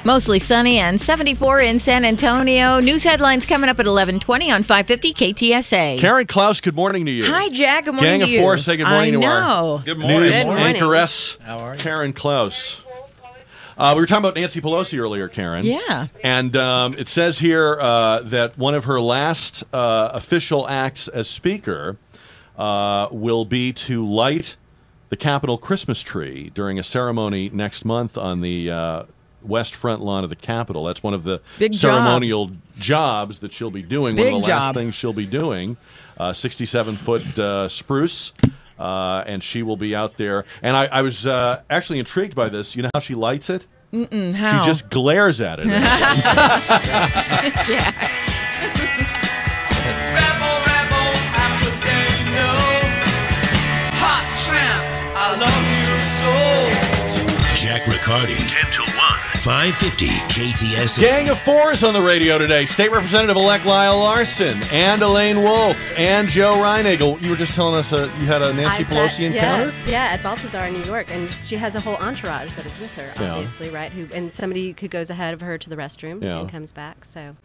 Mostly sunny and 74 in San Antonio. News headlines coming up at 11:20 on 550 KTSA. Karen Klaus, good morning to you. Hi, Jack. Good morning to you. Gang of four, say good morning to our good morning. news anchoress, How are you? Karen Klaus. We were talking about Nancy Pelosi earlier, Karen. Yeah. And it says here that one of her last official acts as Speaker will be to light the Capitol Christmas tree during a ceremony next month on the west front lawn of the Capitol. That's one of the ceremonial jobs that she'll be doing. One of the last things she'll be doing. 67-foot spruce. And she will be out there. And I was actually intrigued by this. You know how she lights it? How? She just glares at it. Yeah. Rebel, Africano, hot tramp, I love you so. Jack Riccardi, 10 till 1, 550 KTSA. Gang of four is on the radio today. State Representative-elect Lyle Larson and Elaine Wolff and Joe Reinagel. You were just telling us you had a Nancy Pelosi encounter? Yeah, at Balthazar in New York, and she has a whole entourage that is with her, obviously, right? And somebody who goes ahead of her to the restroom and comes back. So.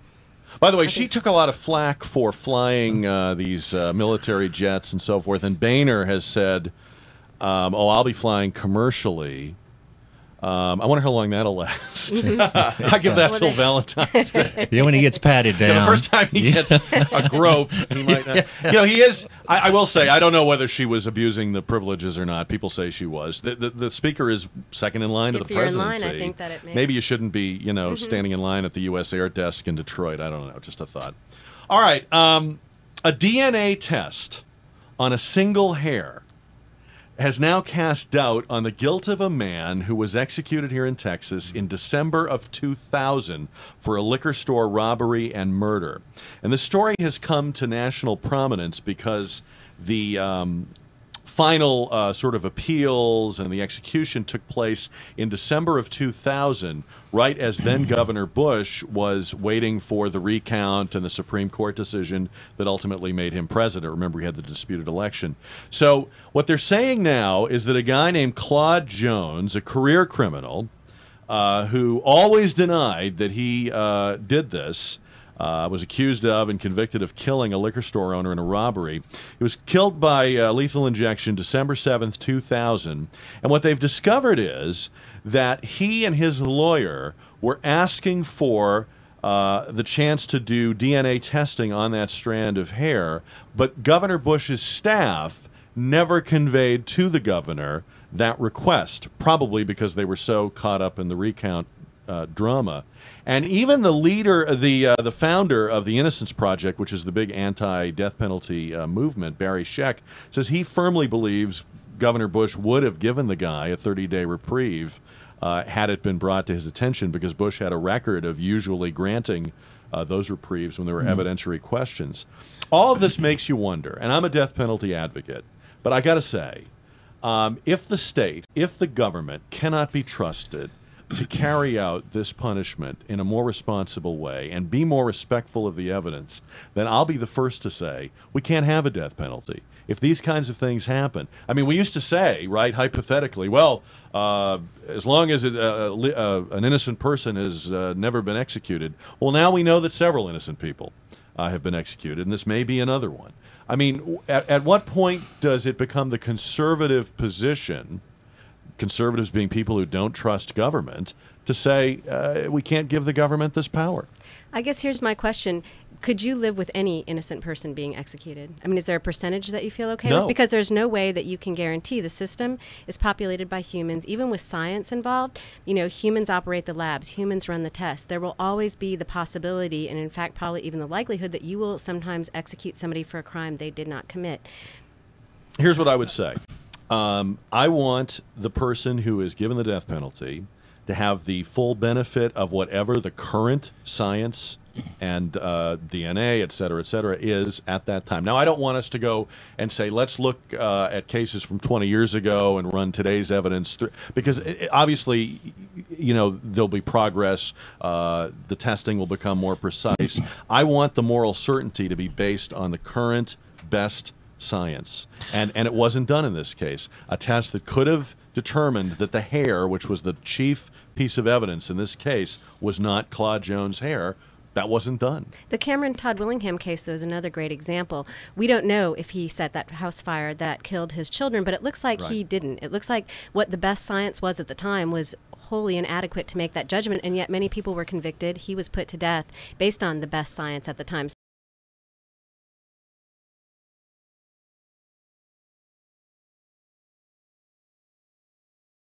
By the way, she took a lot of flack for flying these military jets and so forth, and Boehner has said, I'll be flying commercially. I wonder how long that'll last. I give that till Valentine's Day. Yeah, when he gets patted down. The first time he gets a grope, he might not. You know, he is. I will say, I don't know whether she was abusing the privileges or not. People say she was. The speaker is second in line to the presidency. If you're in line, I think that it makes. Maybe you shouldn't be, standing in line at the U.S. Air Desk in Detroit. I don't know. Just a thought. All right. A DNA test on a single hair has now cast doubt on the guilt of a man who was executed here in Texas in December of 2000 for a liquor store robbery and murder. And the story has come to national prominence because the final sort of appeals and the execution took place in December of 2000, right as then Governor Bush was waiting for the recount and the Supreme Court decision that ultimately made him president. Remember, he had the disputed election. So what they're saying now is that a guy named Claude Jones, a career criminal, who always denied that he did this, was accused of and convicted of killing a liquor store owner in a robbery. He was killed by lethal injection December 7th, 2000. And what they've discovered is that he and his lawyer were asking for the chance to do DNA testing on that strand of hair, but Governor Bush's staff never conveyed to the governor that request, probably because they were so caught up in the recount drama. And even the leader, the founder of the Innocence Project, which is the big anti-death penalty movement, Barry Scheck, says he firmly believes Governor Bush would have given the guy a 30-day reprieve had it been brought to his attention, because Bush had a record of usually granting those reprieves when there were evidentiary questions. All of this makes you wonder, and I'm a death penalty advocate, but I got to say, if the state, if the government cannot be trusted to carry out this punishment in a more responsible way and be more respectful of the evidence, then I'll be the first to say we can't have a death penalty. If these kinds of things happen, I mean, we used to say, right, hypothetically, well, as long as an innocent person has never been executed, well, now we know that several innocent people have been executed, and this may be another one. I mean, at what point does it become the conservative position, conservatives being people who don't trust government, to say we can't give the government this power? I guess here's my question. Could you live with any innocent person being executed? I mean, is there a percentage that you feel okay with? Because there's no way that you can guarantee. The system is populated by humans. Even with science involved, humans operate the labs, humans run the tests. There will always be the possibility, and in fact probably even the likelihood, that you will sometimes execute somebody for a crime they did not commit. Here's what I would say. I want the person who is given the death penalty to have the full benefit of whatever the current science and DNA, et cetera, is at that time. Now, I don't want us to go and say, let's look at cases from 20 years ago and run today's evidence, because obviously, there'll be progress. The testing will become more precise. I want the moral certainty to be based on the current best science. And it wasn't done in this case. A test that could have determined that the hair, which was the chief piece of evidence in this case, was not Claude Jones' hair. That wasn't done. The Cameron Todd Willingham case, though, is another great example. We don't know if he set that house fire that killed his children, but it looks like he didn't. It looks like what the best science was at the time was wholly inadequate to make that judgment, and yet many people were convicted. He was put to death based on the best science at the time.